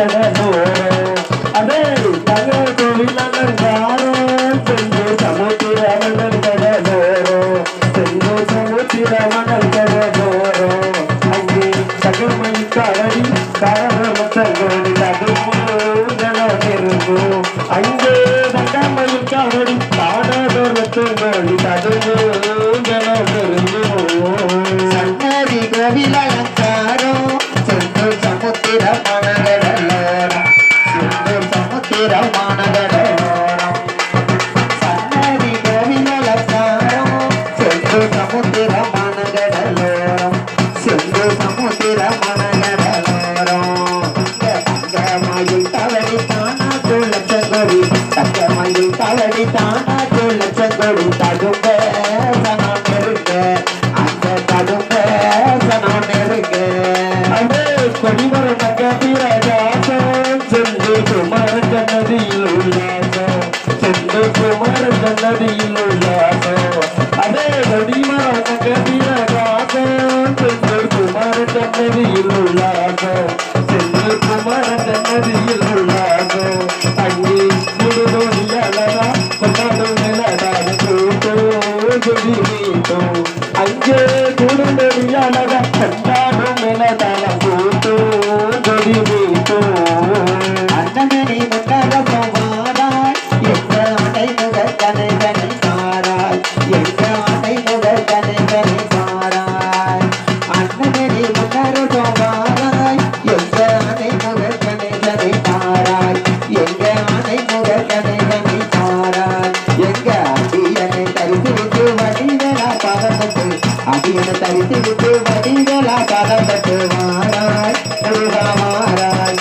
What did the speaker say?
கடலோரம் அதே தங்க கோவில் அலங்காரம் செந்தூர் சமுத்திர மணல் கடலோரம் செந்தூர் சமுத்திர மணல் கடலோரம் அங்கே தகமை காரடி காரமத்தங்கோடி தகுமூஞ்சலம் இருக்கும் அங்கே தங்கமை காரடி காரமத்தங்கோடி தகுமூஞ்சலம் இருக்கும் சன்னதி கோவில் அலங்காரம் செந்தூர் சமுத்திர மணகடலோரம் செந்தூர் சமுத்திர மணகடலோரம் சன்னதி கோவில் அலங்காரம் செந்தூர் சமுத்திர மணகடலோரம் செந்தூர் சமுத்திர மணகடலோரம் தங்கமயில் தவறி தானா லட்சங்கொடி தங்கமயில் தவறி தானா லட்சங்கொடி தகும்ப சனம் நெருங்க அந்த தகும்ப சனம் நெருங்க அதே கொடிமர நகராசம் சென்று குமார ஜன்னதியில் உல்லாசம் சென்று குமார ஜன்னதியில் உல்லாசம் அதே கொடிமர நகராசம் சென்று குமார ஜன்னதியில் உல்லாசம் சென்று குமார ஜன்னதியில் உல்லாசம் அங்கே குடுதோடி அழகா கொண்டாடும் நிலடாத கூட்டோ கொடி வீட்டோ அங்கே குடுதோடி அழகா கொண்டாடும் நிலடாத கூட்டோ கொடி வீட்டோ அண்ணனே முன்னக போவாராய் எங்க ஆடை முதல் கனை கனை பாராய் எங்க ஆடை முதல் கனை கனை பாராய் அண்ணனே முன்னக போவாராய் எங்க ஆடை முதல் கனை கனை பாராய் எங்க ஆடை முதல் கனை கனை பாராய் எங்க அடியனை தரித்து விட்டு வடிகளா பாதப்பட்டு அடியனை தரித்து விட்டு வடிகளா பாதப்பட்டு மாறாய் மாறாய்